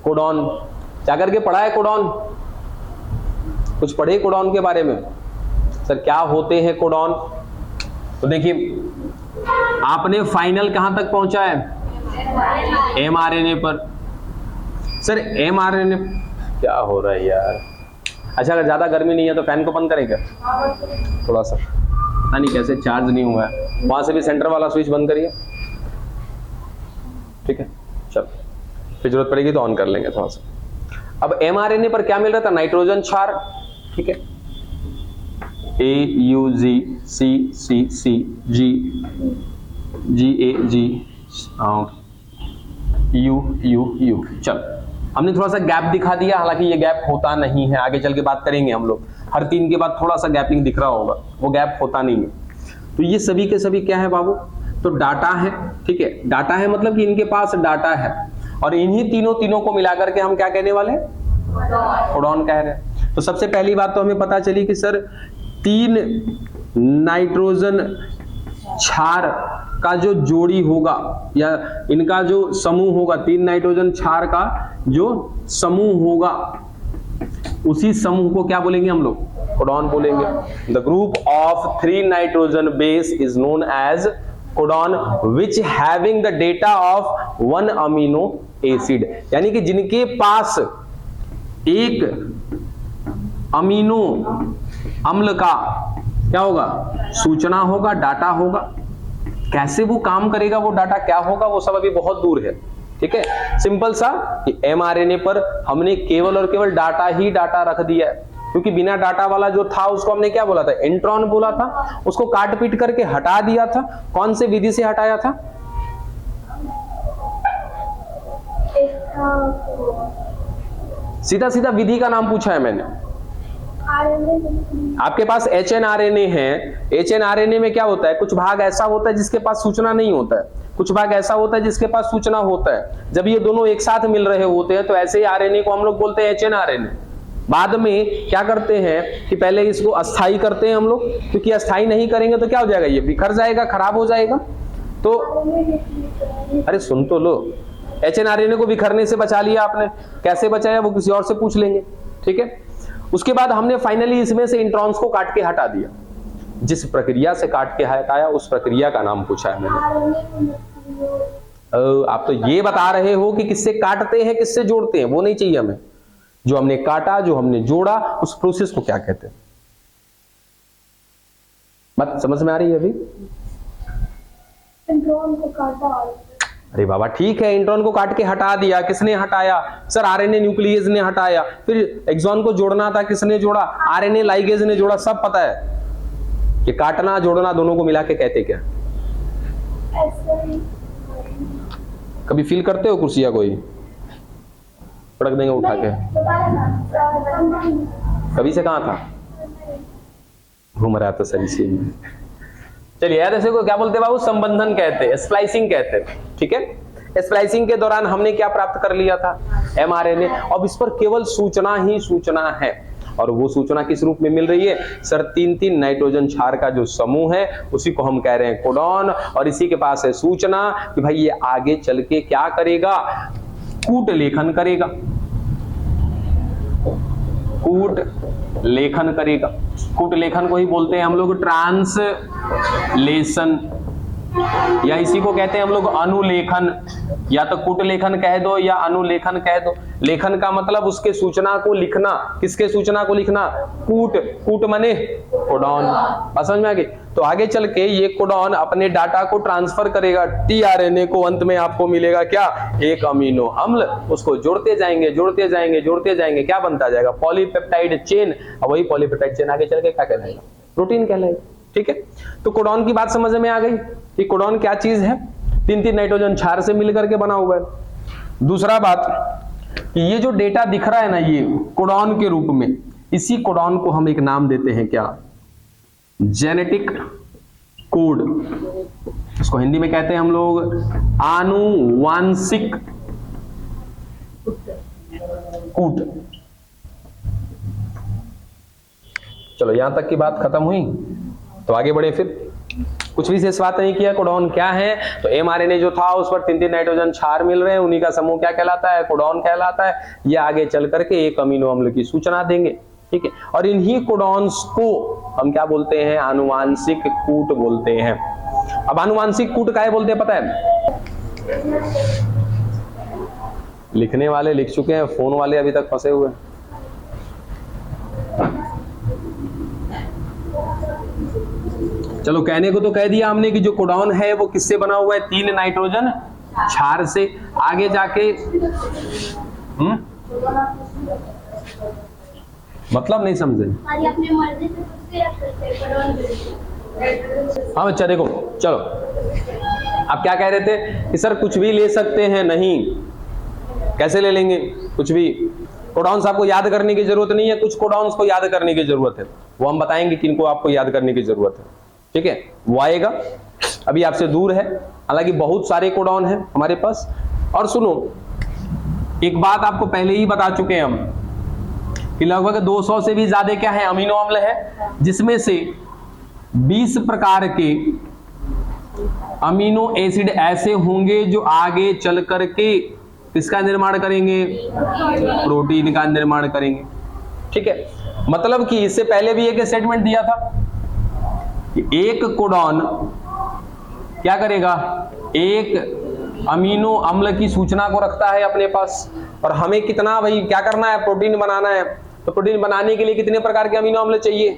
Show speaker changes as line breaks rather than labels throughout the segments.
Codon. क्या करके पढ़ा है कोडॉन? कुछ पढ़े कोडॉन के बारे में? सर क्या होते हैं कोडॉन? तो देखिए आपने फाइनल कहां तक पहुंचा है? mRNA पर। सर mRNA क्या हो रहा है यार? अच्छा अगर ज्यादा गर्मी नहीं है तो फैन को बंद करें क्या थोड़ा सा? पता नहीं कैसे चार्ज नहीं हुआ है। वहां से भी सेंटर वाला स्विच बंद करिए, ठीक है? चलो फिर जरूरत पड़ेगी तो ऑन कर लेंगे थोड़ा सा। अब mRNA पर क्या मिल रहा था? नाइट्रोजन क्षार, ठीक है? AUG चल हमने थोड़ा सा गैप दिखा दिया, हालांकि ये गैप होता नहीं है, आगे चल के बात करेंगे हम लोग। हर 3 के बाद थोड़ा सा गैपिंग दिख रहा होगा, वो गैप होता नहीं है। तो ये सभी के सभी क्या है बाबू? तो डाटा है, ठीक है? डाटा है मतलब कि इनके पास डाटा है, और इन्हीं तीनों को मिलाकर के हम क्या कहने वाले हैं? कोडॉन कह रहे हैं। तो सबसे पहली बात तो हमें पता चली कि सर 3 नाइट्रोजन क्षार का जो जोड़ी होगा या इनका जो समूह होगा, 3 नाइट्रोजन क्षार का जो समूह होगा, उसी समूह को क्या बोलेंगे हम लोग? कोडॉन बोलेंगे। The group of 3 nitrogen base is known as codon which having the data of 1 amino acid, यानी कि जिनके पास एक अमीनो अम्ल का क्या होगा? सूचना होगा, डाटा होगा। कैसे वो काम करेगा, वो डाटा क्या होगा, वो सब अभी बहुत दूर है, ठीक है? सिंपल सा कि mRNA पर हमने केवल और केवल डाटा ही डाटा रख दिया है, क्योंकि बिना डाटा वाला जो था उसको हमने क्या बोला था? इंट्रॉन बोला था। उसको काट पीट करके हटा दिया था। कौन से विधि से हटाया था? सीधा सीधा विधि का नाम पूछा है मैंने। आपके पास HNRNA है। HNRNA में क्या होता है? कुछ भाग ऐसा होता है जिसके पास सूचना नहीं होता है, कुछ भाग ऐसा होता है जिसके पास सूचना होता है। जब ये दोनों एक साथ मिल रहे होते हैं तो ऐसे ही RNA को हम लोग बोलते हैं HNRNA। बाद में क्या करते हैं कि पहले इसको अस्थाई करते हैं हम लोग, क्योंकि अस्थाई नहीं करेंगे तो क्या हो जाएगा? ये बिखर जाएगा, खराब हो जाएगा। तो अरे सुन तो लो, HNRNA को बिखरने से बचा लिया आपने। कैसे बचाया वो किसी और से पूछ लेंगे, ठीक है? उसके बाद हमने फाइनली इसमें से इंट्रॉन्स को काट के हटा दिया। जिस प्रक्रिया से काट के हटाया उस प्रक्रिया का नाम पूछा है मैंने। आप तो ये बता रहे हो कि किससे काटते हैं किससे जोड़ते हैं, वो नहीं चाहिए हमें। जो हमने काटा, जो हमने जोड़ा, उस प्रोसेस को क्या कहते हैं? बात समझ में आ रही है अभी?
इंट्रॉन को काटा।
अरे बाबा ठीक है, इंट्रॉन को काट के हटा दिया। किसने हटाया? सर RNA न्यूक्लियस ने हटाया। फिर एक्सॉन को जोड़ना था, किसने जोड़ा? RNA लाइगेज ने जोड़ा। सब पता है। ये काटना जोड़ना दोनों को मिला के कहते क्या? कभी फील करते हो कुर्सिया कोई पटक देंगे उठा के? कभी से कहां था? घूम रहा था सही से। चलिए यार, ऐसे को क्या बोलते हैं बाबू? संबंधन कहते हैं, स्प्लाइसिंग कहते हैं, ठीक है? स्प्लाइसिंग के दौरान हमने क्या प्राप्त कर लिया था? mRNA। अब इस पर केवल सूचना ही सूचना है, और वो सूचना किस रूप में मिल रही है? सर 3 नाइट्रोजन क्षार का जो समूह है उसी को हम कह रहे हैं कोडॉन, और इसी के पास है सूचना कि भाई ये आगे चल के क्या करेगा? कूट लेखन करेगा, कूट लेखन करेगा। कूट लेखन को ही बोलते हैं हम लोग ट्रांसलेशन, या इसी को कहते हैं हम लोग अनुलेखन। या तो कूट लेखन कह दो या अनुलेखन कह दो। लेखन का मतलब उसके सूचना को लिखना। किसके सूचना को लिखना? कूट। कूट माने कोडॉन। समझ में आ गई? तो आगे चल के ये कोडॉन अपने डाटा को ट्रांसफर करेगा tRNA को। अंत में आपको मिलेगा क्या? एक अमीनो अम्ल। उसको जोड़ते जाएंगे जोड़ते जाएंगे जोड़ते जाएंगे, क्या बनता जाएगा? Polypeptide chain. और वही पॉलीपेप्टाइड चेन आगे चल के क्या कहलाएगा? प्रोटीन कहलाएगा, ठीक है? तो कोडॉन की बात समझ में आ गई कि कोडॉन क्या चीज है? 3 नाइट्रोजन क्षार से मिलकर के बना हुआ है। दूसरा बात कि ये जो डेटा दिख रहा है ना, ये कोडॉन के रूप में, इसी कोडॉन को हम एक नाम देते हैं क्या? Genetic code. इसको हिंदी में कहते हैं हम लोग आनुवांशिक कूट। चलो यहां तक की बात खत्म हुई, तो आगे बढ़े फिर। कुछ भी शेष बात नहीं किया। कोडॉन क्या है, तो mRNA जो था उस पर 3-3 नाइट्रोजन क्षार मिल रहे हैं, उन्हीं का समूह क्या कहलाता है, कोडॉन कहलाता है। ये आगे चल करके एक अमीनो अम्ल की सूचना देंगे, ठीक है। और इन्हीं कोडॉन्स को हम क्या बोलते हैं, आनुवांशिक कूट बोलते हैं। अब आनुवांशिक कूट काहे बोलते हैं पता है? लिखने वाले लिख चुके हैं, फोन वाले अभी तक फंसे हुए हैं। चलो कहने को तो कह दिया हमने कि जो कोडॉन है वो किससे बना हुआ है, 3 नाइट्रोजन क्षार से। आगे जाके मतलब नहीं समझे। हाँ बच्चा देखो, चलो आप क्या कह रहे थे कि सर कुछ भी ले सकते हैं? नहीं, कैसे ले लेंगे कुछ भी? कोडॉन्स आपको याद करने की जरूरत नहीं है, कुछ कोडॉन्स को याद करने की जरूरत है, वो हम बताएंगे किनको आपको याद करने की जरूरत है, ठीक है। वो आएगा, अभी आपसे दूर है, हालांकि बहुत सारे कोडॉन हैं हमारे पास। और सुनो, एक बात आपको पहले ही बता चुके हैं हम कि लगभग 200 से भी ज्यादा क्या है, अमीनो अम्ल है, जिसमें से 20 प्रकार के अमीनो एसिड ऐसे होंगे जो आगे चल करके किसका निर्माण करेंगे, प्रोटीन का निर्माण करेंगे, ठीक है। मतलब कि इससे पहले भी एक स्टेटमेंट दिया था कि एक कोडॉन क्या करेगा, एक अमीनो अम्ल की सूचना को रखता है अपने पास। और हमें कितना भाई क्या करना है, प्रोटीन बनाना है, तो प्रोटीन बनाने के लिए कितने प्रकार के अमीनो अम्ल चाहिए,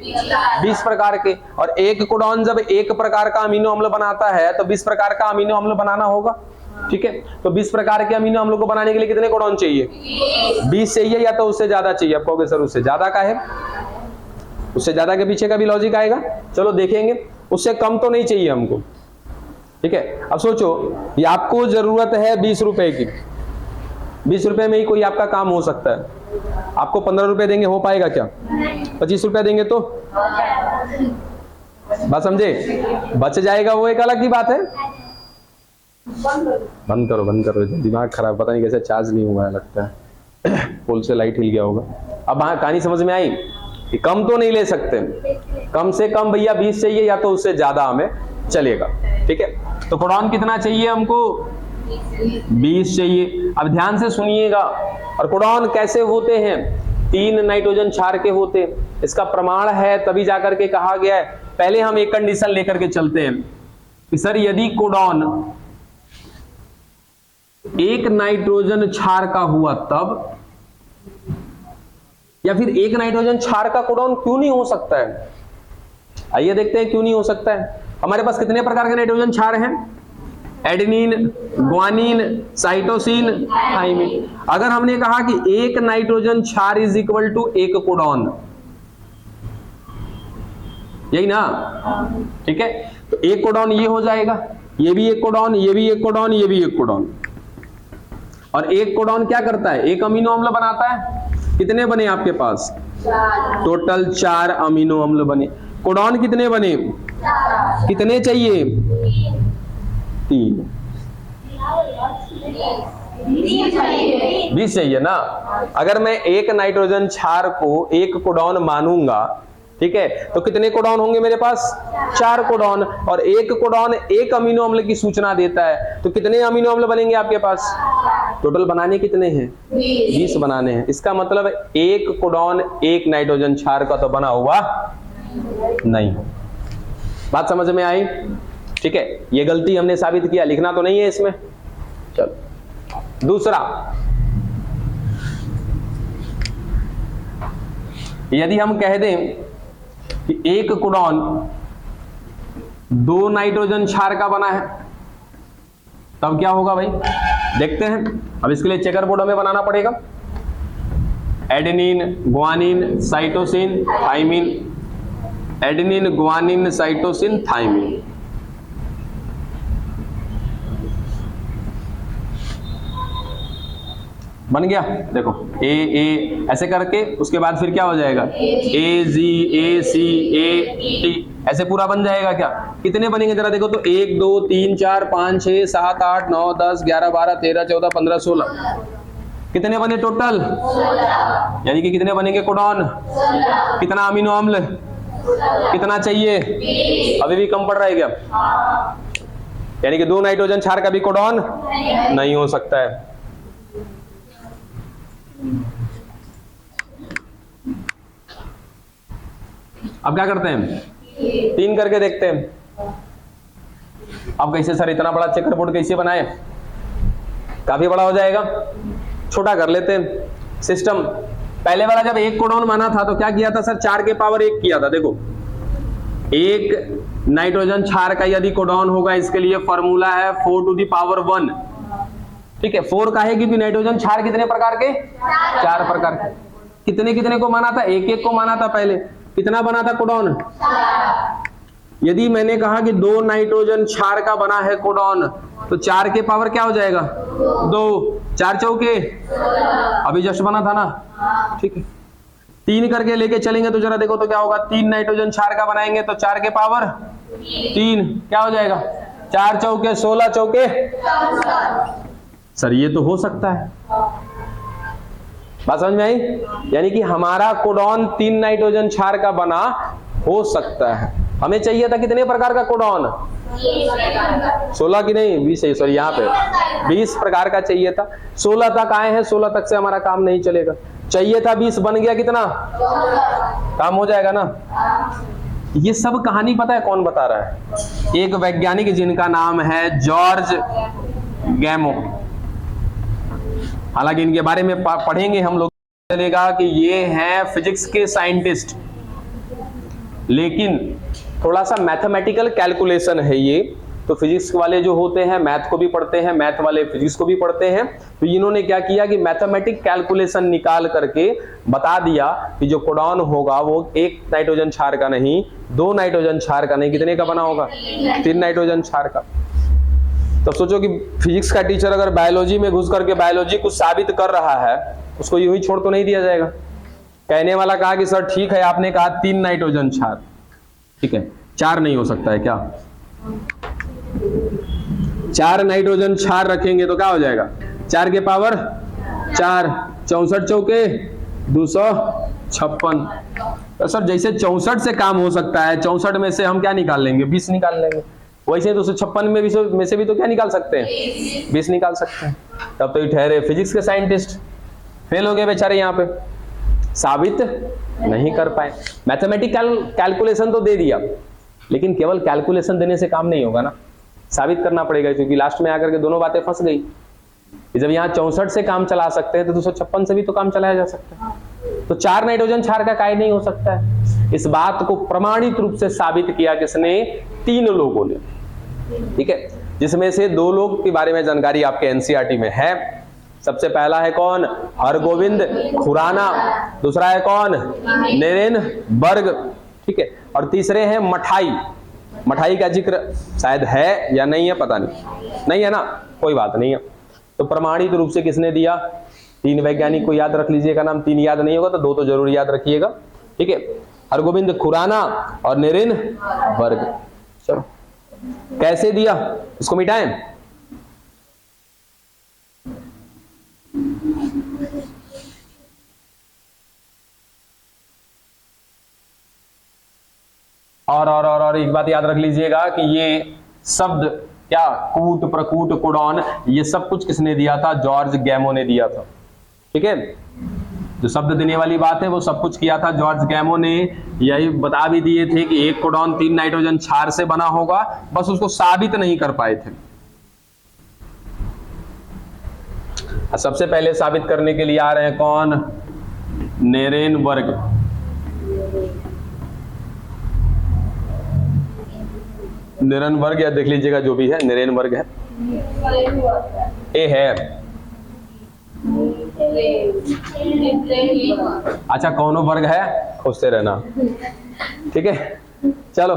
20 प्रकार के। और एक कोडॉन जब एक प्रकार का अमीनो अम्ल बनाता है तो 20 प्रकार का अमीनो अम्ल बनाना होगा, ठीक है। तो 20 प्रकार के अमीनो अम्लों को बनाने के लिए कितने कोडॉन चाहिए, 20 चाहिए या तो उससे ज्यादा चाहिए। आप कहोगे सर उससे ज्यादा का है, उससे ज्यादा के पीछे का भी लॉजिक आएगा, चलो देखेंगे। उससे कम तो नहीं चाहिए हमको, ठीक है। अब सोचो ये आपको जरूरत है 20 रुपए की, 20 रुपए में ही कोई आपका काम हो सकता है। आपको 15 रुपए देंगे, हो पाएगा क्या? 25 रुपए देंगे तो बात समझे, बच जाएगा, वो एक अलग की बात है। बंद करो, दिमाग खराब, पता नहीं कैसे चार्ज नहीं हुआ है लगता है, पोल से लाइट हिल गया होगा। अब हाँ कहानी समझ में आई कि कम तो नहीं ले सकते, कम से कम भैया 20 चाहिए या तो उससे ज्यादा हमें चलेगा, ठीक है। तो कोडॉन कितना चाहिए हमको, 20 चाहिए। अब ध्यान से सुनिएगा, और कोडॉन कैसे होते हैं, 3 नाइट्रोजन क्षार के होते हैं। इसका प्रमाण है तभी जाकर के कहा गया है। पहले हम एक कंडीशन लेकर के चलते हैं कि सर यदि कोडॉन एक नाइट्रोजन क्षार का हुआ तब, या फिर एक नाइट्रोजन क्षार का कोडॉन क्यों नहीं हो सकता है। आइए देखते हैं क्यों नहीं हो सकता है। हमारे पास कितने प्रकार के नाइट्रोजन क्षार हैं, एडेनिन, ग्वानिन, साइटोसिन, थाइमिन। अगर हमने कहा कि एक नाइट्रोजन क्षार इज इक्वल टू एक कोडॉन, यही ना, ठीक है। तो एक कोडॉन ये हो जाएगा, ये भी एक कोडॉन, ये भी एक कोडॉन, ये भी एक कोडॉन। और एक कोडॉन क्या करता है, एक अमीनो अम्ल बनाता है। कितने बने आपके पास, टोटल 4 अमीनो अम्ल बने। कोडॉन कितने बने, कितने चाहिए, 3, 20 चाहिए ना। अगर मैं एक नाइट्रोजन क्षार को एक कोडॉन मानूंगा, ठीक है, तो कितने कोडॉन होंगे मेरे पास, 4 कोडॉन। और एक कोडॉन एक अमीनो अम्ल की सूचना देता है, तो कितने अमीनो अम्ल बनेंगे आपके पास, टोटल बनाने कितने हैं, 20 बनाने हैं। इसका मतलब एक कोडॉन एक नाइट्रोजन क्षार का तो बना हुआ नहीं। बात समझ में आई, ठीक है। ये गलती हमने साबित किया, लिखना तो नहीं है इसमें। चलो दूसरा, यदि हम कह दें कि एक कोडॉन 2 नाइट्रोजन क्षार का बना है, तब क्या होगा भाई, देखते हैं। अब इसके लिए चेकर बोर्ड हमें बनाना पड़ेगा। Adenine, guanine, cytosine, thymine, adenine, guanine, cytosine, thymine. बन गया, देखो ए ऐसे करके, उसके बाद फिर क्या हो जाएगा, ए जी, ए सी, ए टी, ऐसे पूरा बन जाएगा क्या। कितने बनेंगे जरा देखो तो, 1 2 3 4 5 6 7 8 9 10 11 12 13 14 15 16, कितने बने टोटल, यानी कि कितने बनेंगे कोडॉन, कितना अमीनो अम्ल, कितना चाहिए? अभी भी कम पड़ रहा है क्या? यानी कि 2 नाइट्रोजन क्षार का भी कोडॉन नहीं हो सकता है। अब क्या करते हैं? 3 करके देखते हैं। अब कैसे सर इतना बड़ा चेकर बोर्ड कैसे बनाए? काफी बड़ा हो जाएगा, छोटा कर लेते हैं। सिस्टम पहले वाला जब 1 कोडॉन माना था तो क्या किया था सर? 4 के पावर 1 किया था। देखो 1 नाइट्रोजन क्षार का यदि कोडॉन होगा, इसके लिए फॉर्मूला है 4 टू द पावर 1। ठीक है, 4 का है कि नाइट्रोजन क्षार कितने प्रकार के? 4 प्रकार के। कितने कितने को माना था? 1-1 को माना था पहले। कितना बना था कोडॉन? यदि मैंने कहा कि 2 नाइट्रोजन क्षार का बना है कोडॉन, तो 4 के पावर क्या हो जाएगा? 2। 4 चौके, अभी जस्ट बना था ना। ठीक है, 3 करके लेके चलेंगे तो जरा देखो तो क्या होगा? 3 नाइट्रोजन क्षार का बनाएंगे तो 4 के पावर 3 क्या हो जाएगा? 4 चौके 16 चौके। सर ये तो हो सकता है, बात समझ में आई? यानी कि हमारा कोडॉन 3 नाइट्रोजन क्षार का बना हो सकता है। हमें चाहिए था कितने प्रकार का कोडॉन? 16 की नहीं 20 है, सॉरी यहाँ पे 20 प्रकार का चाहिए था। 16 तक आए हैं, 16 तक से हमारा काम नहीं चलेगा। चाहिए था 20, बन गया कितना? काम हो जाएगा ना। ये सब कहानी पता है कौन बता रहा है? एक वैज्ञानिक जिनका नाम है जॉर्ज गैमो। हालांकि इनके बारे में पढ़ेंगे हम लोग, चलेगा कि ये हैं फिजिक्स के साइंटिस्ट, लेकिन थोड़ा सा मैथमेटिकल कैलकुलेशन है ये। तो फिजिक्स वाले जो होते हैं मैथ को भी पढ़ते हैं, मैथ वाले फिजिक्स को भी पढ़ते हैं। तो इन्होंने क्या किया कि मैथमेटिक कैलकुलेशन निकाल करके बता दिया कि जो कोडॉन होगा वो 1 नाइट्रोजन क्षार का नहीं, 2 नाइट्रोजन क्षार का नहीं, कितने का बना होगा? 3 नाइट्रोजन क्षार का। तब सोचो कि फिजिक्स का टीचर अगर बायोलॉजी में घुस करके बायोलॉजी कुछ साबित कर रहा है, उसको यूं ही छोड़ तो नहीं दिया जाएगा। कहने वाला कहा कि सर ठीक है, आपने कहा 3 नाइट्रोजन क्षार, ठीक है, 4 नहीं हो सकता है क्या? 4 नाइट्रोजन क्षार रखेंगे तो क्या हो जाएगा? 4 के पावर 4, 64 चौके 256। तो सर जैसे 64 से काम हो सकता है, 64 में से हम क्या निकाल लेंगे? 20 निकाल लेंगे। वैसे 256 में से भी तो क्या निकाल सकते हैं? 20 निकाल सकते हैं। तब तो ये ठहरे फिजिक्स के साइंटिस्ट, फेल हो गए बेचारे, यहाँ पे साबित नहीं कर पाए। मैथमेटिक कैलकुलेशन तो दे दिया, लेकिन केवल कैलकुलेशन देने से काम नहीं होगा ना, साबित करना पड़ेगा। क्योंकि लास्ट में आकर के दोनों बातें फंस गई। जब यहाँ 64 से काम चला सकते हैं तो 256 से भी तो काम चलाया जा सकता है। तो 4 नाइट्रोजन क्षार का कार्य नहीं हो सकता है। इस बात को प्रमाणित रूप से साबित किया किसने? 3 लोगों ने। ठीक है, जिसमें से 2 लोग के बारे में जानकारी आपके एनसीईआरटी में है। सबसे पहला है कौन? हरगोविंद खुराना। दूसरा है कौन? नेरेनबर्ग। ठीक है, और तीसरे हैं मठाई। मठाई का जिक्र शायद है या नहीं है, पता नहीं है ना, कोई बात नहीं है। तो प्रमाणित रूप से किसने दिया? 3 वैज्ञानिक को याद रख लीजिएगा नाम। 3 याद नहीं होगा तो 2 तो जरूर याद रखिएगा। ठीक है, हरगोविंद खुराना और नेरेनबर्ग। चलो कैसे दिया, इसको मिटाएं। और एक बात याद रख लीजिएगा कि ये शब्द क्या, कूट, प्रकूट, कोडॉन, ये सब कुछ किसने दिया था? जॉर्ज गैमो ने दिया था। ठीक है, जो शब्द देने वाली बात है वो सब कुछ किया था जॉर्ज गैमो ने। यही बता भी दिए थे कि 1 कोडॉन 3 नाइट्रोजन क्षार से बना होगा, बस उसको साबित नहीं कर पाए थे। सबसे पहले साबित करने के लिए आ रहे हैं कौन? नेरेनबर्ग। नेरेनबर्ग या देख लीजिएगा जो भी है, नेरेनबर्ग है। ए है, अच्छा कौनो वर्ग है, खोजते रहना। ठीक है, चलो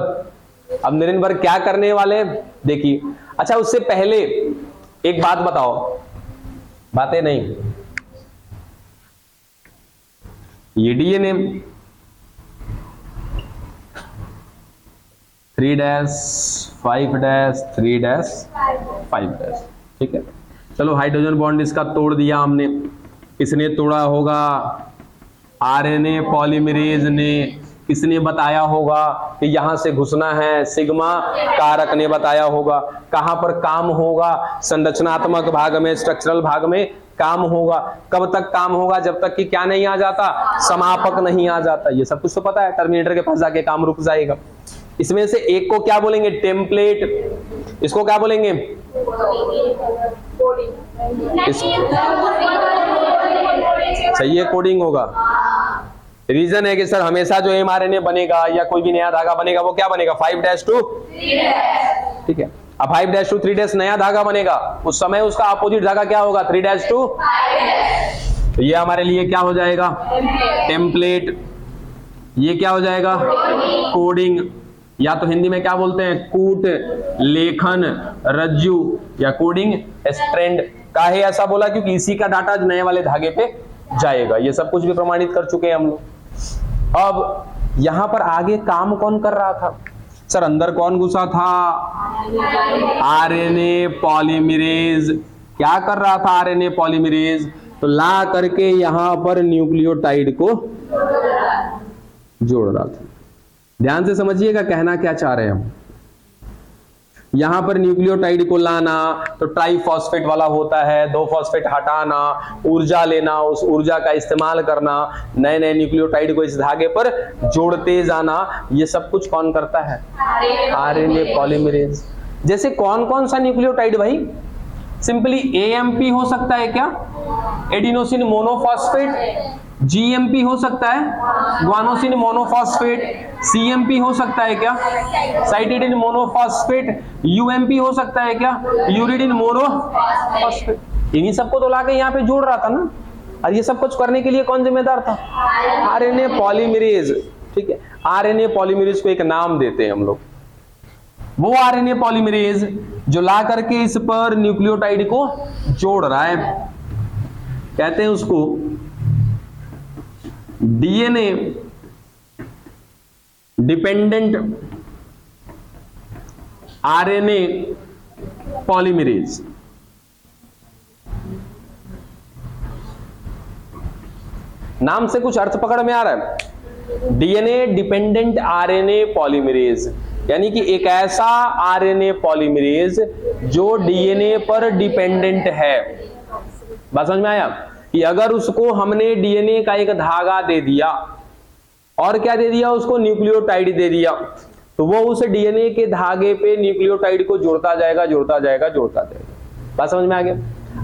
अब नेरेनबर्ग क्या करने वाले देखिए। अच्छा उससे पहले एक बात बताओ, बातें नहीं, ये डीएनए 3-5-3-5, ठीक है। चलो हाइड्रोजन बॉन्ड इसका तोड़ दिया हमने, इसने तोड़ा होगा आरएनए पॉलीमरेज ने, किसने बताया होगा कि यहां से घुसना है? सिग्मा कारक ने बताया होगा। कहां पर काम होगा? संरचनात्मक भाग में, स्ट्रक्चरल भाग में काम होगा। कब तक काम होगा? जब तक कि क्या नहीं आ जाता, समापक नहीं आ जाता। ये सब कुछ तो पता है, टर्मिनेटर के पास जाके काम रुक जाएगा। इसमें से एक को क्या बोलेंगे? टेम्पलेट। इसको क्या बोलेंगे? सही है, कोडिंग होगा। रीजन है कि सर हमेशा जो mRNA बनेगा या कोई भी नया धागा बनेगा वो क्या बनेगा? 5' to 3'। ठीक है, अब 5' to 3' नया धागा बनेगा, उस समय उसका अपोजिट धागा क्या होगा? 3' to 5'। तो ये हमारे लिए क्या हो जाएगा? टेम्पलेट। ये क्या हो जाएगा? कोडिंग। या तो हिंदी में क्या बोलते हैं? कूट, लेखन, रज्जु या कोडिंग स्ट्रैंड। काहे ऐसा बोला? क्योंकि इसी का डाटा नए वाले धागे पे जाएगा। ये सब कुछ भी प्रमाणित कर चुके हैं हम लोग। अब यहां पर आगे काम कौन कर रहा था? सर अंदर कौन घुसा था? RNA polymerase. क्या कर रहा था आरएनए पॉलीमरेज? तो ला करके यहां पर न्यूक्लियोटाइड को जोड़ रहा था। ध्यान से समझिएगा कहना क्या चाह रहे हैं हम। यहां पर न्यूक्लियोटाइड को लाना तो ट्राइफॉस्फेट वाला होता है, 2 फॉस्फेट हटाना, ऊर्जा लेना, उस ऊर्जा का इस्तेमाल करना, नए नए न्यूक्लियोटाइड को इस धागे पर जोड़ते जाना। ये सब कुछ कौन करता है? RNA polymerase. जैसे कौन कौन सा न्यूक्लियोटाइड भाई? सिंपली एएमपी हो सकता है क्या? Adenosine monophosphate. जीएमपी हो सकता है, ग्वानोसिन मोनोफॉस्फेट। सीएमपी हो सकता है क्या? Cytidine monophosphate. यूएमपी हो सकता है क्या? Uridine monophosphate. इन्हीं सबको तो लाके यहाँ पे जोड़ रहा था ना। और ये सब कुछ करने के लिए कौन जिम्मेदार था? RNA polymerase. ठीक है, आरएनए पॉलीमरेज को एक नाम देते हैं हम लोग। वो आरएनए पॉलीमरेज जो ला करके इस पर न्यूक्लियोटाइड को जोड़ रहा है, कहते हैं उसको डीएनए डिपेंडेंट आरएनए पॉलीमरेज। नाम से कुछ अर्थ पकड़ में आ रहा है? डीएनए डिपेंडेंट आरएनए पॉलीमरेज, यानी कि एक ऐसा आरएनए पॉलीमरेज जो डीएनए पर डिपेंडेंट है। बात समझ में आया? कि अगर उसको हमने डीएनए का एक धागा दे दिया और क्या दे दिया उसको? न्यूक्लियोटाइड दे दिया, तो वो उस डीएनए के धागे पे न्यूक्लियोटाइड को जोड़ता जाएगा, जोड़ता जाएगा, जोड़ता जाएगा। बात समझ में आ गया?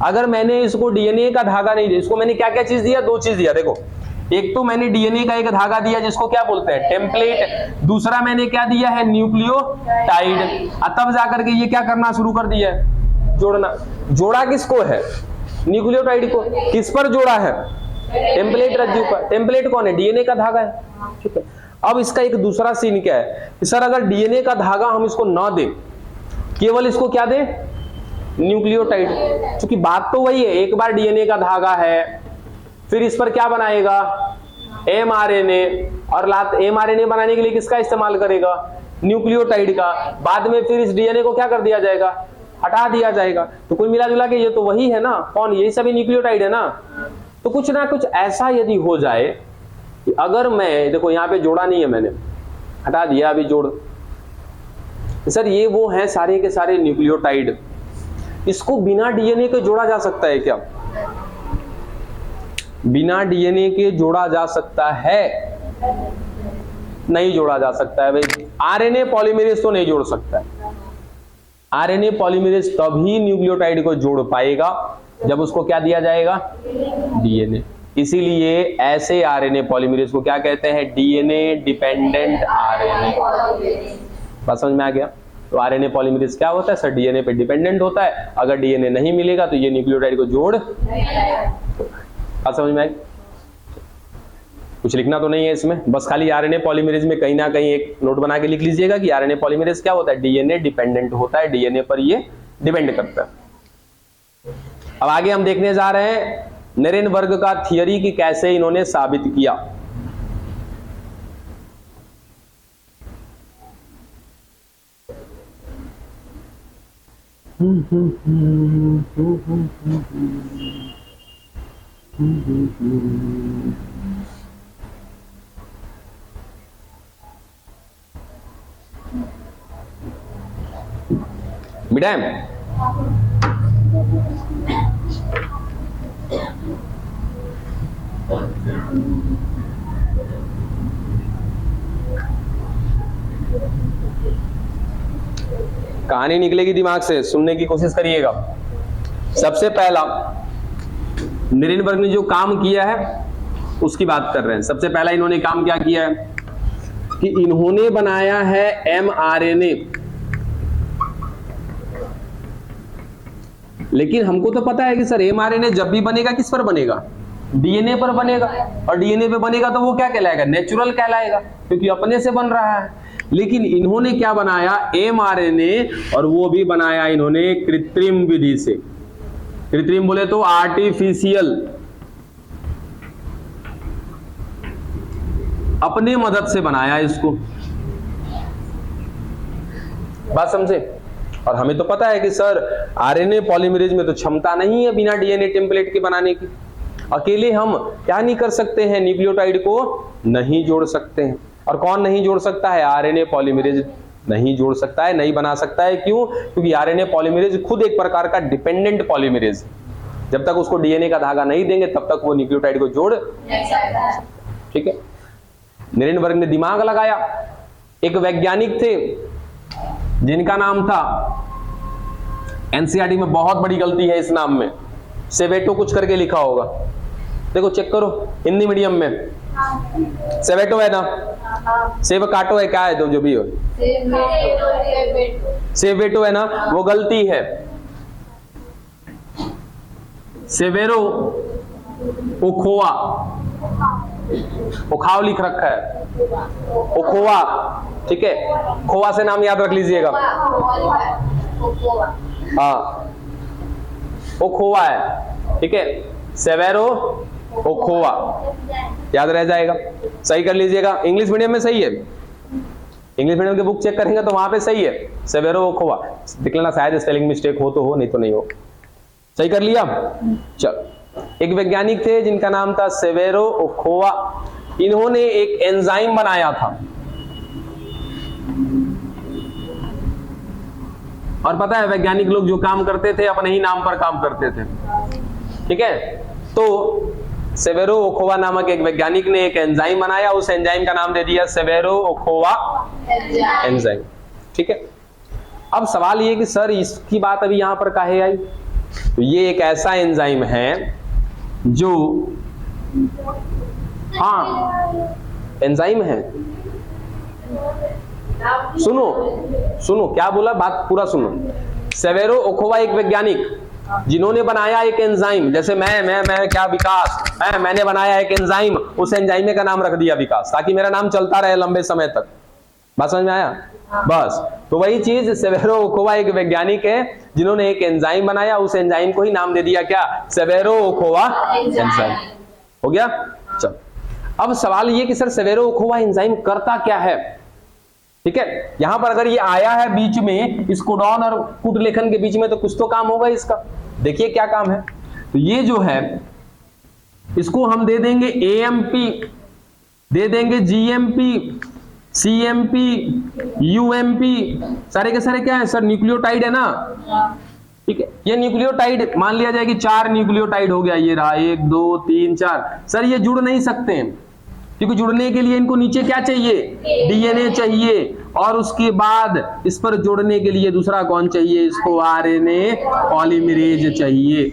अगर मैंने इसको डीएनए का धागा नहीं दिया, इसको मैंने क्या क्या चीज दिया? 2 चीज दिया। देखो, एक तो मैंने डीएनए का एक धागा दिया जिसको क्या बोलते हैं? टेम्पलेट। दूसरा मैंने क्या दिया है? न्यूक्लियोटाइड। तब जाकर के ये क्या करना शुरू कर दिया है? जोड़ना। जोड़ा किसको है? न्यूक्लियोटाइड को। किस पर जोड़ा है? टेम्पलेट रज्जु पर। टेम्पलेट कौन है? डीएनए का धागा है। ठीक है, अब इसका एक दूसरा सीन क्या है कि सर अगर डीएनए का धागा हम इसको ना दें, केवल इसको क्या दे? न्यूक्लियोटाइड। क्योंकि बात तो वही है, एक बार डीएनए का धागा है, फिर इस पर क्या बनाएगा? एमआरएनए। और एमआरएनए बनाने के लिए किसका इस्तेमाल करेगा? न्यूक्लियोटाइड का। बाद में फिर इस डीएनए को क्या कर दिया जाएगा? हटा दिया जाएगा। तो कुल मिला जुला के ये तो वही है ना। कौन? यही सभी न्यूक्लियोटाइड है ना। तो कुछ ना कुछ ऐसा यदि हो जाए कि अगर मैं, देखो यहाँ पे जोड़ा नहीं है, मैंने हटा दिया, अभी जोड़। सर ये वो हैं सारे के सारे न्यूक्लियोटाइड, इसको बिना डीएनए के जोड़ा जा सकता है क्या? बिना डीएनए के जोड़ा जा सकता है? नहीं जोड़ा जा सकता है भाई। आरएनए पॉलीमरेज तो नहीं जोड़ सकता है। आरएनए पॉलीमरेज तभी न्यूक्लियोटाइड को जोड़ पाएगा जब उसको क्या दिया जाएगा? डीएनए। इसीलिए ऐसे आरएनए पॉलीमरेज को क्या कहते हैं? DNA dependent RNA. बात समझ में आ गया? तो आरएनए पॉलीमरेज क्या होता है? सर डीएनए पे डिपेंडेंट होता है। अगर डीएनए नहीं मिलेगा तो ये न्यूक्लियोटाइड को जोड़। बात समझ में आई? कुछ लिखना तो नहीं है इसमें, बस खाली आरएनए पॉलीमरेज में कहीं ना कहीं एक नोट बना के लिख लीजिएगा कि आरएनए पॉलीमरेज क्या होता है? डीएनए डिपेंडेंट होता है, डीएनए पर ये डिपेंड करता है। अब आगे हम देखने जा रहे हैं निरेनबर्ग का थियरी की कैसे इन्होंने साबित किया। मिटाएं? कहानी निकलेगी दिमाग से, सुनने की कोशिश करिएगा। सबसे पहला निरेनबर्ग ने जो काम किया है उसकी बात कर रहे हैं। सबसे पहला इन्होंने काम क्या किया है कि इन्होंने बनाया है mRNA। लेकिन हमको तो पता है कि सर mRNA जब भी बनेगा किस पर बनेगा? डीएनए पर बनेगा, और डीएनए पे बनेगा तो वो क्या कहलाएगा? नेचुरल कहलाएगा, क्योंकि अपने से बन रहा है। लेकिन इन्होंने क्या बनाया? mRNA, और वो भी बनाया इन्होंने कृत्रिम विधि से। कृत्रिम बोले तो आर्टिफिशियल, अपने मदद से बनाया इसको। बात समझे? और हमें तो पता है कि सर आरएनए पॉलीमरेज में तो क्षमता नहीं है बिना डीएनए टेम्पलेट के बनाने की। अकेले हम क्या नहीं कर सकते हैं? न्यूक्लियोटाइड को नहीं जोड़ सकते हैं। और कौन नहीं जोड़ सकता है? आरएनए पॉलीमरेज नहीं जोड़ सकता है, नहीं बना सकता है। क्यों? क्योंकि आरएनए पॉलीमरेज खुद एक प्रकार का डिपेंडेंट पॉलीमरेज। जब तक उसको डीएनए का धागा नहीं देंगे तब तक वो न्यूक्लियोटाइड को जोड़ नहीं सकता। ठीक है। निरेनबर्ग ने दिमाग लगाया। एक वैज्ञानिक थे जिनका नाम था, एनसीईआरटी में बहुत बड़ी गलती है इस नाम में, सेवेटो कुछ करके लिखा होगा, देखो चेक करो हिंदी मीडियम में। सेवेटो है ना? सेव काटो है, क्या है तो जो भी हो, सेवेटो है ना? वो गलती है। सेवेरो ओखोवा, ओखाव लिख रखा है, ओखोवा। ठीक है, खोवा से नाम याद रख लीजिएगा। हाँ, ओखोवा है। ठीक है, सेवेरो ओखोवा याद रह जाएगा। सही कर लीजिएगा। इंग्लिश मीडियम में सही है, इंग्लिश मीडियम के बुक चेक करेंगे तो वहां पे सही है, सेवेरो ओखोवा। देख लेना, शायद स्पेलिंग मिस्टेक हो तो हो, नहीं तो नहीं हो। सही कर लिया? चल, एक वैज्ञानिक थे जिनका नाम था सेवेरो ओखोवा। इन्होंने एक एंजाइम बनाया था, और पता है वैज्ञानिक लोग जो काम करते थे अपने ही नाम पर काम करते थे। ठीक है, तो सेवेरो ओखोवा नामक एक वैज्ञानिक ने एक एंजाइम बनाया, उस एंजाइम का नाम दे दिया सेवेरो ओखोवा एंजाइम। ठीक है, अब सवाल ये कि सर इसकी बात अभी यहां पर काहे आई? तो ये एक ऐसा एंजाइम है जो, हाँ एंजाइम है, सुनो सुनो क्या बोला, बात पूरा सुनो। सेवेरो ओखोवा एक वैज्ञानिक जिन्होंने बनाया एक एंजाइम, जैसे मैं क्या विकास, मैंने बनाया एक एंजाइम, उस एंजाइम का नाम रख दिया विकास, ताकि मेरा नाम चलता रहे लंबे समय तक। बात समझ में आया? बस, तो वही चीज सेवेरो ओखोवा एक वैज्ञानिक है जिन्होंने एक एंजाइम बनाया, उस एंजाइम को ही नाम दे दिया क्या? सेवेरो ओखोवा एंजाइम। हो गया? चल, अब सवाल ये कि सर सेवेरो ओखोवा एंजाइम करता क्या है? ठीक है, यहां पर अगर ये आया है बीच में, इस कोडॉन और कूट लेखन के बीच में, तो कुछ तो काम होगा इसका। देखिए क्या काम है। तो ये जो है इसको हम दे देंगे एएमपी, दे देंगे जीएमपी, सीएमपी, यूएमपी, सारे के सारे क्या है सर? न्यूक्लियोटाइड है ना? ठीक है, ये न्यूक्लियोटाइड मान लिया जाए कि 4 न्यूक्लियोटाइड हो गया, ये रहा 1 2 3 4। सर ये जुड़ नहीं सकते हैं, क्योंकि जुड़ने के लिए इनको नीचे क्या चाहिए? डीएनए चाहिए, और उसके बाद इस पर जोड़ने के लिए दूसरा कौन चाहिए? इसको आरएनए पॉलीमरेज चाहिए।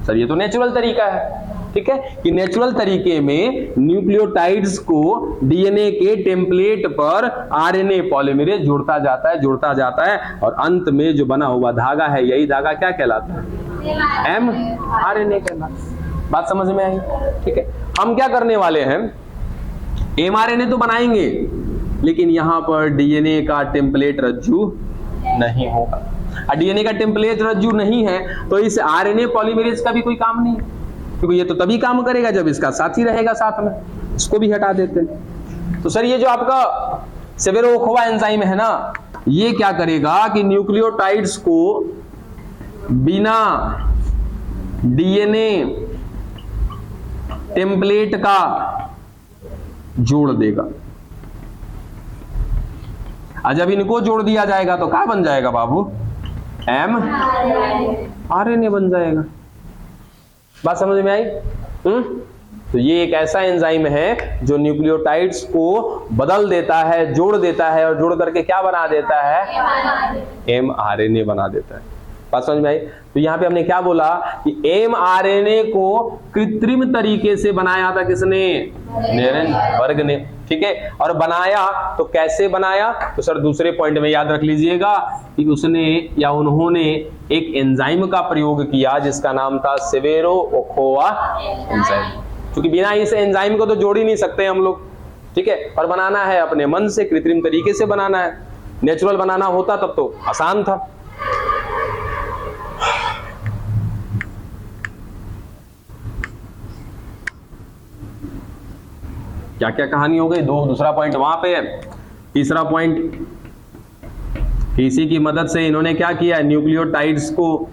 सर ये तो नेचुरल तरीका है। ठीक है, कि नेचुरल तरीके में न्यूक्लियोटाइड्स को डीएनए के टेम्पलेट पर आरएनए पॉलीमरेज जोड़ता जाता है, और अंत में जो बना हुआ धागा है, यही धागा क्या कहलाता है? mRNA कहलाता। बात समझ में आई? ठीक है, हम क्या करने वाले हैं? mRNA तो बनाएंगे, लेकिन यहां पर डीएनए का टेम्पलेट रज्जू नहीं होगा। डीएनए का टेम्पलेट रज्जू नहीं है तो इस आरएनए पॉलीमरेज का भी कोई काम नहीं है, क्योंकि ये तो तभी काम करेगा जब इसका साथी रहेगा साथ में। इसको भी हटा देते हैं। तो सर ये जो आपका सेवेरो ओखोवा एंजाइम है ना, ये क्या करेगा कि न्यूक्लियोटाइड्स को बिना डीएनए टेम्पलेट का जोड़ देगा। जब इनको जोड़ दिया जाएगा तो क्या बन जाएगा बाबू? एम आरएनए बन जाएगा। बात समझ में आई? तो ये एक ऐसा एंजाइम है जो न्यूक्लियोटाइड्स को बदल देता है, जोड़ देता है, और जोड़ करके क्या बना देता है? एमआरएनए बना देता है। बात समझ में आई? तो यहां पे हमने क्या बोला कि एमआरएनए को कृत्रिम तरीके से बनाया था किसने? निरेनबर्ग ने। ठीक है, और बनाया तो कैसे बनाया? तो सर दूसरे पॉइंट में याद रख लीजिएगा कि उसने या उन्होंने एक एंजाइम का प्रयोग किया जिसका नाम था सेवेरो-ओखोवा एंजाइम। क्योंकि बिना इस एंजाइम को तो जोड़ ही नहीं सकते हम लोग। ठीक है, और बनाना है अपने मन से, कृत्रिम तरीके से बनाना है। नेचुरल बनाना होता तब तो आसान था। क्या क्या कहानी हो गई? दूसरा पॉइंट वहां पे है। तीसरा पॉइंट, इसी की मदद से इन्होंने क्या किया? न्यूक्लियोटाइड्स को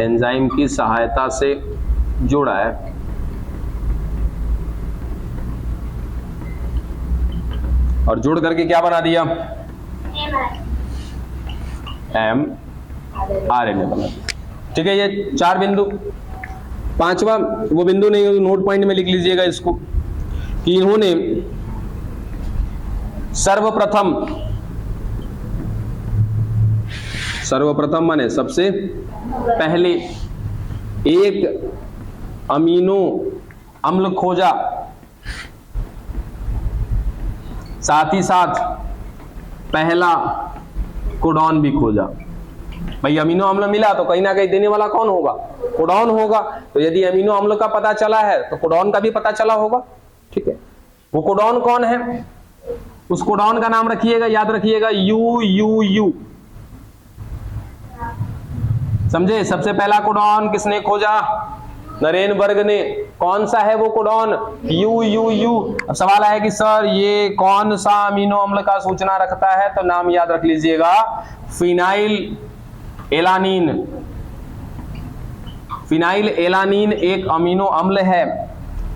एंजाइम की सहायता से जोड़ा है। और जोड़ करके क्या बना दिया? एम आरएनए बना दिया। ठीक है, ये 4 बिंदु। पांचवा वो बिंदु नहीं, नोट पॉइंट में लिख लीजिएगा इसको कि इन्होंने सर्वप्रथम माने सबसे पहले एक अमीनो अम्ल खोजा, साथ ही साथ पहला कोडॉन भी खोजा। भाई अमीनो अम्ल मिला तो कहीं ना कहीं देने वाला कौन होगा? कोडॉन होगा। तो यदि अमीनो अम्ल का पता चला है तो कोडॉन का भी पता चला होगा। ठीक है, वो कोडॉन कौन है? उस कोडॉन का नाम रखिएगा, याद रखिएगा, यू। समझे? सबसे पहला कोडॉन किसने खोजा? नरेनबर्ग ने। कौन सा है वो कोडॉन? यू। अब सवाल है कि सर ये कौन सा अमीनो अम्ल का सूचना रखता है? तो नाम याद रख लीजिएगा, फिनाइल एलानीन। फिनाइल एलानीन एक अमीनो अम्ल है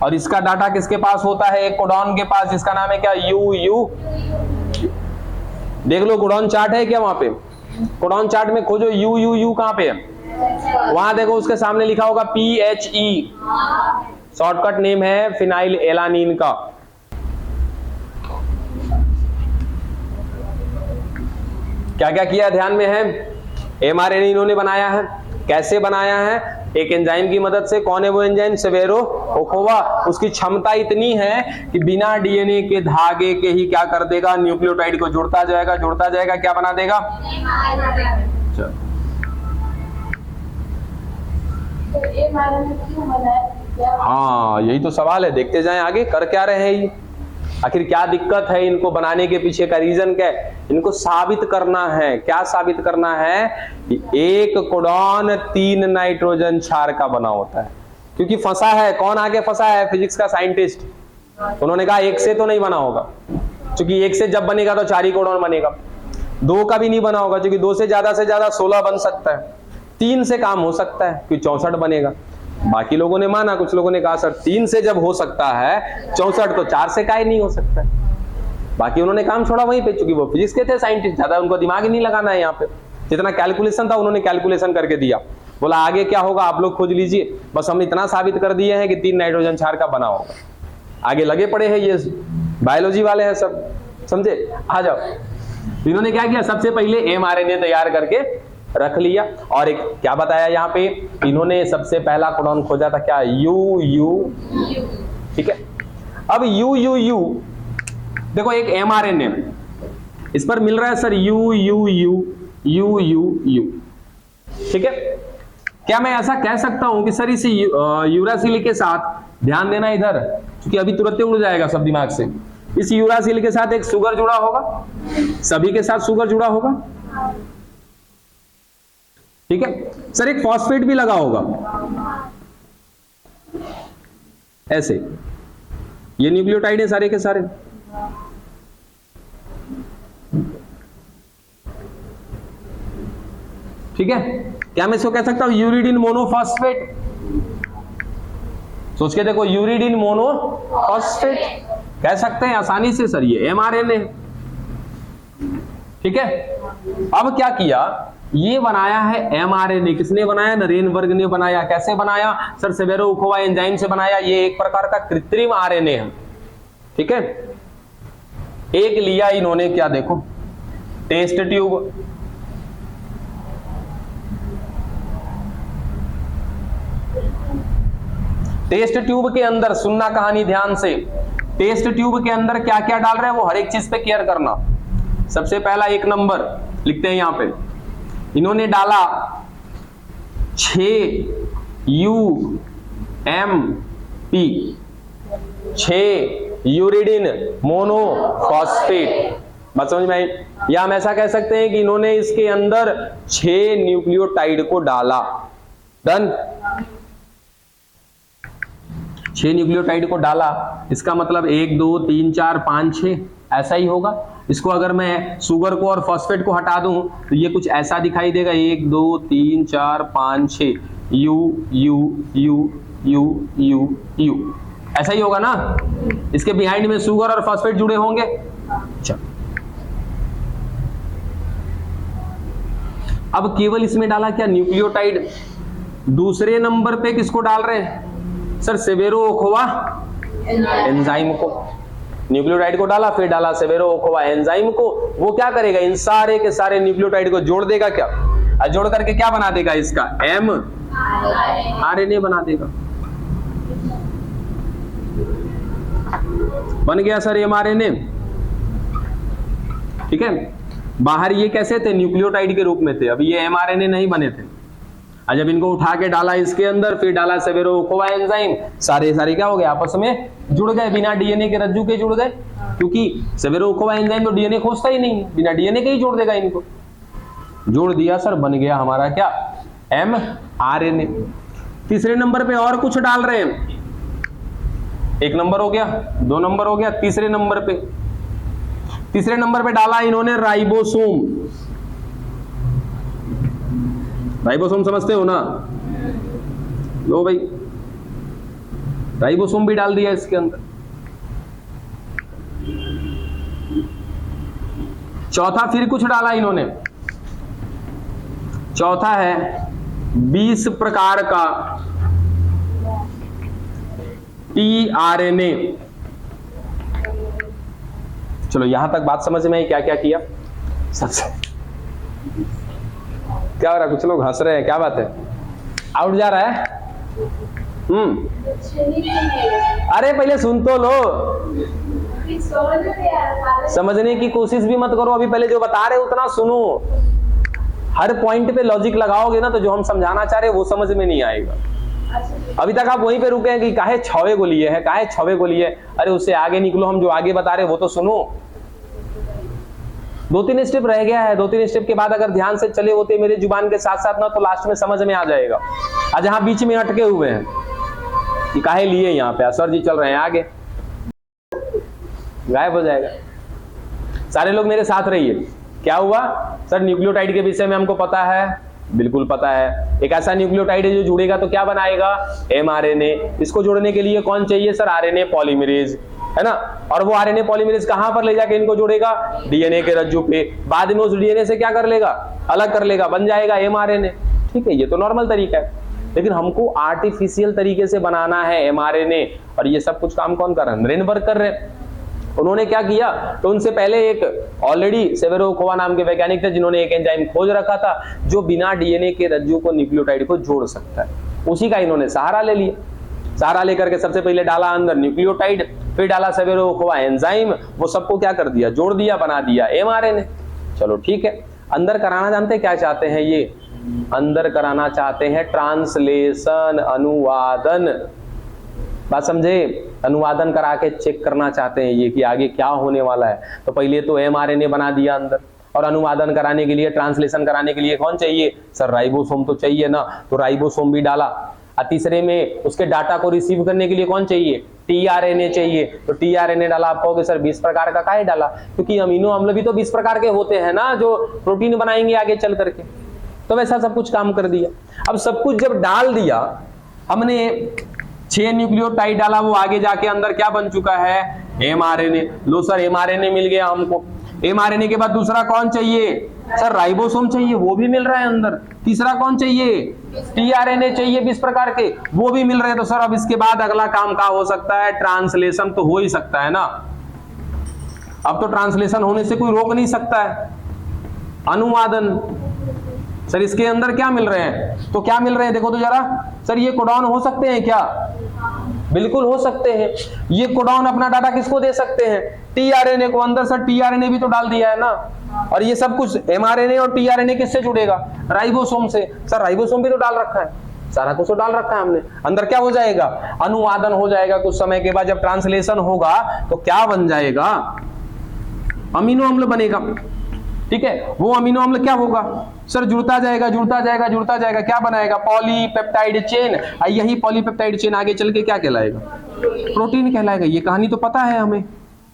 और इसका डाटा किसके पास होता है? एक कोडॉन के पास, जिसका नाम है क्या? यू। देख लो कोडॉन चार्ट है क्या वहां पे? कोडॉन चार्ट में खोजो यू कहां पे है? वहां देखो, उसके सामने लिखा होगा PHE, शॉर्टकट नेम है फिनाइल एलानीन का। क्या क्या किया ध्यान में है? एमआरएनए इन्होंने बनाया है। कैसे बनाया है? एक एंजाइम की मदद से। कौन है वो एंजाइम? सेवेरो-ओखोवा। उसकी क्षमता इतनी है कि बिना डीएनए के धागे के ही क्या कर देगा? न्यूक्लियोटाइड को जोड़ता जाएगा, क्या बना देगा? हाँ, यही तो सवाल है। देखते जाएं आगे कर क्या रहे हैं ये, आखिर क्या दिक्कत है इनको बनाने के पीछे का रीजन क्या है? इनको साबित करना है। क्या साबित करना है? कि एक कोडॉन 3 नाइट्रोजन क्षार का बना होता है। क्योंकि फंसा है, कौन आगे फंसा है? फिजिक्स का साइंटिस्ट। उन्होंने कहा एक से तो नहीं बना होगा, क्योंकि एक से जब बनेगा तो 4 ही कोडॉन बनेगा। 2 का भी नहीं बना होगा, क्योंकि 2 से ज्यादा 16 बन सकता है। 3 से काम हो सकता है कि 64 बनेगा। बाकी लोगों ने माना, कुछ लोगों ने कहा सर 3 से जब हो सकता है 64 तो 4 से काहे नहीं हो सकता है। बाकी उन्होंने काम छोड़ा वहीं पे, चूंकि वो फिजिक्स के थे साइंटिस्ट, ज्यादा उनको दिमाग ही नहीं लगाना है। यहाँ पे जितना कैलकुलेशन था उन्होंने कैलकुलेशन करके दिया, बोला आगे क्या होगा आप लोग खोज लीजिए, बस हम इतना साबित कर दिए हैं कि 3 नाइट्रोजन क्षार का बना होगा। आगे लगे पड़े हैं ये बायोलॉजी वाले हैं सब, समझे? आ जाओ। इन्होंने क्या किया? सबसे पहले एमआरएनए तैयार करके रख लिया। और एक क्या बताया यहाँ पे? इन्होंने सबसे पहला कोडॉन खोजा था क्या? यू। ठीक है, अब यू देखो, एक एमआरएनए इस पर मिल रहा है सर यू। ठीक है, क्या मैं ऐसा कह सकता हूं कि सर इस यूरासिल के साथ, ध्यान देना इधर, क्योंकि अभी तुरंत उड़ जाएगा सब दिमाग से, इस यूरासिल के साथ एक शुगर जुड़ा होगा, सभी के साथ शुगर जुड़ा होगा। ठीक है सर, एक फॉस्फेट भी लगा होगा ऐसे। ये न्यूक्लियोटाइड है सारे के सारे। ठीक है, क्या मैं इसको कह सकता हूं यूरिडीन मोनोफॉस्फेट? सोच के देखो, यूरिडीन मोनोफॉस्फेट कह सकते हैं आसानी से सर, ये mRNA। ठीक है, अब क्या किया, ये बनाया है mRNA। किसने बनाया? नरेनबर्ग ने बनाया। कैसे बनाया सर? सेवेरो-ओखोवा एंजाइम से बनाया। ये एक प्रकार का कृत्रिम RNA है। ठीक है, एक लिया इन्होंने क्या, देखो टेस्ट ट्यूब, टेस्ट ट्यूब के अंदर सुनना कहानी ध्यान से, टेस्ट ट्यूब के अंदर क्या क्या डाल रहे हैं वो हर एक चीज पे केयर करना। सबसे पहला 1 नंबर लिखते हैं यहां पे, इन्होंने डाला 6UMP, 6 यूरिडीन मोनोफॉस्फेट। बात समझ में आई? या हम ऐसा कह सकते हैं कि इन्होंने इसके अंदर 6 न्यूक्लियोटाइड को डाला। डन, 6 न्यूक्लियोटाइड को डाला, इसका मतलब 1 2 3 4 5 6 ऐसा ही होगा। इसको अगर मैं शुगर को और फॉस्फेट को हटा दूं तो ये कुछ ऐसा दिखाई देगा, 1 2 3 4 5 6 you you you you you you, ऐसा ही होगा ना। इसके बिहाइंड में शुगर और फॉस्फेट जुड़े होंगे। अच्छा, अब केवल इसमें डाला क्या, न्यूक्लियोटाइड। दूसरे नंबर पे किसको डाल रहे हैं सर? सेवेरो-ओखोवा एंजाइम को। न्यूक्लियोटाइड को डाला, फिर डाला सेवेरो-ओखोवा एंजाइम को। वो क्या करेगा, इन सारे के सारे न्यूक्लियोटाइड को जोड़ देगा क्या, और जोड़ करके क्या बना देगा, इसका mRNA बना देगा। बन गया सर mRNA। ठीक है, बाहर ये कैसे थे, न्यूक्लियोटाइड के रूप में थे, अभी ये mRNA नहीं बने थे। और जब इनको उठा के डाला इसके अंदर, फिर डाला सेवेरो-ओखोवा एंजाइम, सारे क्या हो गए, आपस में जुड़ गए, बिना डीएनए के रज्जू के जुड़ गए। क्योंकि सेवेरो-ओखोवा एंजाइम तो डीएनए खोजता ही नहीं है, बिना डीएनए के ही जोड़ देगा इनको। जोड़ दिया सर, बन गया हमारा क्या, mRNA। तीसरे नंबर पे और कुछ डाल रहे हैं, 1 नंबर हो गया, 2 नंबर हो गया, तीसरे नंबर पे डाला इन्होंने राइबोसोम। राइबोसोम समझते हो ना? लो भाई, राइबोसोम भी डाल दिया इसके अंदर। चौथा फिर कुछ डाला इन्होंने, चौथा है 20 प्रकार का tRNA। चलो यहां तक बात समझ में आई, क्या क्या किया। सबसे क्या हो रहा है, कुछ लोग हंस रहे हैं, क्या बात है, आउट जा रहा है? अरे पहले सुन तो लो, समझने की कोशिश भी मत करो, अभी पहले जो बता रहे उतना सुनो। हर पॉइंट पे लॉजिक लगाओगे ना तो जो हम समझाना चाह रहे हैं वो समझ में नहीं आएगा। अभी तक आप वहीं पे रुके हैं कि काहे 6वें को लिए है, काहे 6वें को लिए। अरे उससे आगे निकलो, हम जो आगे बता रहे हैं वो तो सुनो। 2-3 स्टेप रह गया है, 2-3 स्टेप के बाद अगर ध्यान से चले होते मेरे जुबान के साथ साथ ना, तो लास्ट में समझ में आ जाएगा। आज यहाँ बीच में अटके हुए हैं कि काहे लिए, यहाँ पे सर जी चल रहे हैं आगे, गायब हो जाएगा। सारे लोग मेरे साथ रहिए। क्या हुआ सर, न्यूक्लियोटाइड के विषय में हमको पता है, बिल्कुल पता है। एक ऐसा न्यूक्लियोटाइड है जो जुड़ेगा तो क्या बनाएगा, mRNA। इसको जोड़ने के लिए कौन चाहिए सर, RNA पॉलीमरेज, है ना। और वो RNA पॉलीमरेज कहां पर ले जाके इनको जोड़ेगा, डीएनए के रज्जू पे। बाद में उस डीएनए से क्या कर लेगा, अलग कर लेगा, बन जाएगा mRNA। ठीक है, ये तो नॉर्मल तरीका है, लेकिन हमको आर्टिफिशियल तरीके से बनाना है mRNA। और ये सब कुछ काम कौन कर रहा है, नरेनबर्ग कर रहे हैं। उन्होंने क्या किया, तो उनसे पहले एक ऑलरेडी सेवेरो-ओखोवा नाम के वैज्ञानिक थे जिन्होंने एक एंजाइम खोज रखा था जो बिना डीएनए के रज्जू को, न्यूक्लियोटाइड को जोड़ सकता है। उसी का इन्होंने सहारा ले लिया। सहारा लेकर के सबसे पहले डाला अंदर न्यूक्लियोटाइड, फिर डाला सेवेरो-ओखोवा एंजाइम, वो सबको क्या कर दिया, जोड़ दिया, बना दिया mRNA। चलो ठीक है, अंदर कराना जानते हैं क्या चाहते हैं, ये अंदर कराना चाहते हैं ट्रांसलेशन, अनुवादन। बात समझे, अनुवादन करा के चेक करना चाहते हैं ये कि आगे क्या होने वाला है। तो पहले तो mRNA बना दिया अंदर, और अनुवादन कराने के लिए, ट्रांसलेशन कराने के लिए कौन चाहिए सर, राइबोसोम तो चाहिए ना, तो राइबोसोम भी डाला। और तीसरे में उसके डाटा को रिसीव करने के लिए कौन चाहिए, tRNA चाहिए, तो tRNA डाला। आप कहोगे सर 20 प्रकार का काहे डाला, क्योंकि अमीनो अम्ल भी तो 20 प्रकार के होते हैं ना, जो प्रोटीन बनाएंगे आगे चल करके। तो वैसा सब कुछ काम कर दिया। अब सब कुछ जब डाल दिया हमने, 6 न्यूक्लियोटाइड डाला, वो आगे जाके अंदर क्या बन चुका है, mRNA। लो सर mRNA मिल गया हमको। mRNA के बाद दूसरा कौन चाहिए सर, राइबोसोम चाहिए, वो भी मिल रहा है अंदर। तीसरा कौन चाहिए, tRNA चाहिए 20 प्रकार के, वो भी मिल रहे हैं। तो सर अब इसके बाद अगला काम क्या हो सकता है, ट्रांसलेशन तो हो ही सकता है ना। अब तो ट्रांसलेशन होने से कोई रोक नहीं सकता है। अनुवादन, सर इसके अंदर क्या मिल रहे हैं, तो क्या मिल रहे हैं देखो तो जरा, सर ये कोडॉन हो सकते हैं क्या, बिल्कुल हो सकते हैं। ये कोडॉन अपना डाटा किसको दे सकते हैं, tRNA को। अंदर सर tRNA भी तो डाल दिया है ना। और ये सब कुछ mRNA और tRNA किससे जुड़ेगा, राइबोसोम से। सर राइबोसोम भी तो डाल रखा है, सारा कुछ तो डाल रखा है हमने। अंदर क्या हो जाएगा, अनुवादन हो जाएगा। कुछ समय के बाद जब ट्रांसलेशन होगा तो क्या बन जाएगा, अमीनो अम्ल बनेगा। ठीक है, वो अमीनो अम्ल क्या होगा सर, जुड़ता जाएगा जुड़ता जाएगा जुड़ता जाएगा, क्या बनाएगा, पॉलीपेप्टाइड चेन। यही पॉलीपेप्टाइड चेन आगे चल के क्या कहलाएगा, प्रोटीन कहलाएगा। ये कहानी तो पता है हमें।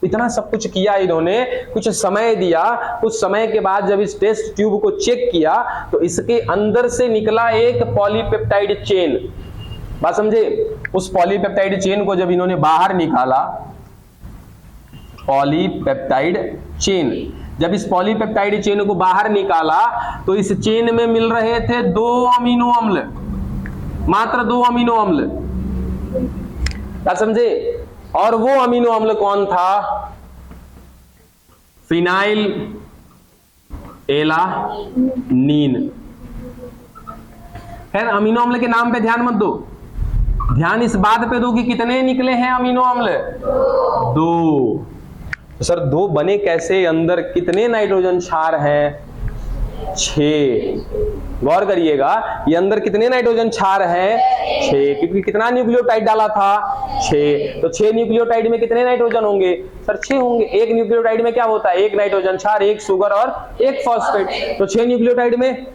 इतना सब कुछ किया इन्होंने, कुछ समय दिया। कुछ समय के बाद जब इस टेस्ट ट्यूब को चेक किया तो इसके अंदर से निकला एक पॉलीपेप्टाइड चेन। बात समझे, उस पॉलीपेप्टाइड चेन को जब इन्होंने बाहर निकाला, पॉलीपेप्टाइड चेन, जब इस पॉलीपेप्टाइड चेन को बाहर निकाला तो इस चेन में मिल रहे थे 2 अमीनो अम्ल, मात्र 2 अमीनो अम्ल। क्या समझे, और वो अमीनो अम्ल कौन था, फिनाइल एलानीन। खैर अमीनो अम्ल के नाम पे ध्यान मत दो, ध्यान इस बात पे दो कि कितने निकले हैं अमीनो अम्ल, 2। तो सर 2 बने कैसे, अंदर कितने नाइट्रोजन क्षार हैं, 6। गौर करिएगा, ये अंदर कितने नाइट्रोजन क्षार हैं, 6, क्योंकि कितना न्यूक्लियोटाइड डाला था, 6। तो 6 न्यूक्लियोटाइड में कितने नाइट्रोजन होंगे सर, 6 होंगे। एक न्यूक्लियोटाइड में क्या होता है, 1 नाइट्रोजन क्षार, 1 शुगर और 1 फॉस्फेट। तो 6 न्यूक्लियोटाइड में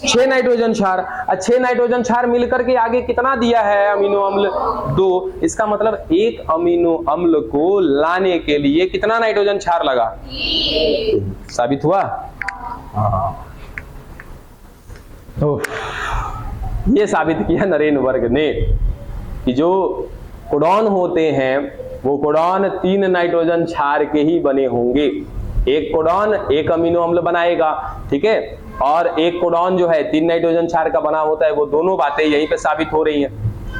6 नाइट्रोजन क्षार। 6 नाइट्रोजन क्षार मिलकर के आगे कितना दिया है अमीनो अम्ल, 2। इसका मतलब एक अमीनो अम्ल को लाने के लिए कितना नाइट्रोजन क्षार लगा, साबित हुआ। तो ये साबित किया नरेन वर्ग ने कि जो कोडॉन होते हैं वो कोडॉन 3 नाइट्रोजन क्षार के ही बने होंगे। एक कोडॉन 1 अमीनो अम्ल बनाएगा, ठीक है, और एक कोडॉन जो है 3 नाइट्रोजन क्षार का बना होता है। वो दोनों बातें यहीं पे साबित हो रही हैं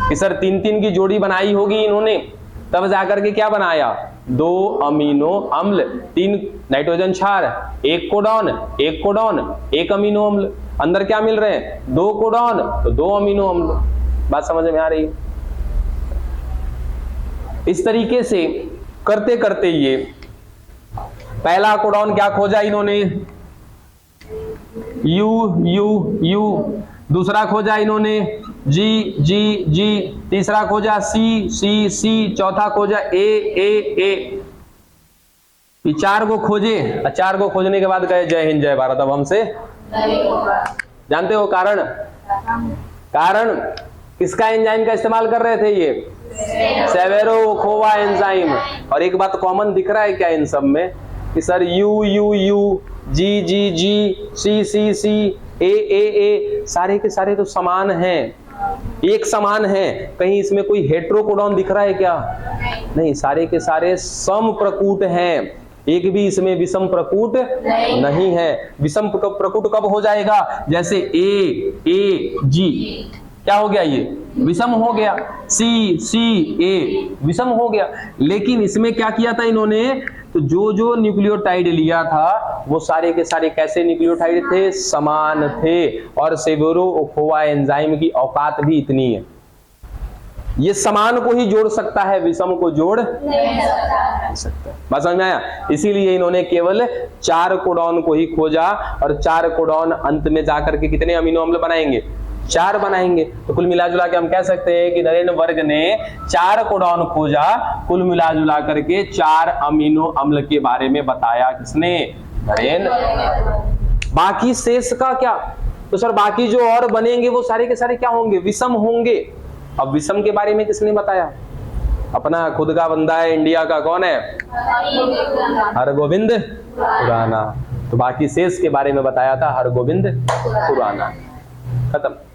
कि सर 3-3 की जोड़ी बनाई होगी इन्होंने, तब जाकर के क्या बनाया, 2 अमीनो अम्ल, 3 नाइट्रोजन क्षार, 1 कोडॉन 1 कोडॉन 1 अमीनो अम्ल। अंदर क्या मिल रहे हैं, 2 कोडॉन तो 2 अमीनो अम्ल। बात समझ में आ रही है। इस तरीके से करते करते ये पहला कोडॉन क्या खोजा इन्होंने, यू यू यू, दूसरा खोजा इन्होंने जी जी जी, तीसरा खोजा सी सी सी, चौथा खोजा ए ए ए। 4 को खोजे, 4 को खोजने के बाद कहे जय हिंद जय भारत। अब हमसे जानते हो कारण, कारण किसका एंजाइम का इस्तेमाल कर रहे थे ये, सेवेरो-ओखोवा एंजाइम। और एक बात कॉमन दिख रहा है क्या इन सब में कि सर यू यू यू, जी जी जी, सी सी सी, ए ए ए, सारे के सारे तो समान हैं, एक समान है। कहीं इसमें कोई हेट्रोकोडॉन दिख रहा है क्या, नहीं, सारे के सारे सम प्रकूट हैं, एक भी इसमें विषम प्रकूट नहीं है। विषम प्रकूट कब हो जाएगा, जैसे ए जी क्या हो गया, ये विषम हो गया, सी सी ए विषम हो गया। लेकिन इसमें क्या किया था इन्होंने, तो जो जो न्यूक्लियोटाइड लिया था वो सारे के सारे कैसे न्यूक्लियोटाइड थे, समान थे। और सेवेरो-ओखोवा एंजाइम की औकात भी इतनी है, ये समान को ही जोड़ सकता है, विषम को जोड़ नहीं सकता। बात समझ में आया। इसीलिए इन्होंने केवल 4 कोडॉन को ही खोजा, और 4 कोडॉन अंत में जाकर के कितने अमीनो अम्ल बनाएंगे, 4 बनाएंगे। तो कुल मिला जुला के हम कह सकते हैं कि नरेन वर्ग ने 4 कोडॉन खोजा, कुल मिला जुला करके 4 अमीनो अम्ल के बारे में बताया किसने, नरेन। बाकी शेष का क्या, तो सर बाकी जो और बनेंगे वो सारे के सारे क्या होंगे, विषम होंगे। अब विषम के बारे में किसने बताया, अपना खुद का बंदा है इंडिया का, कौन है, हरगोविंद खुराना। तो बाकी शेष के बारे में बताया था हरगोविंद खुराना। खत्म।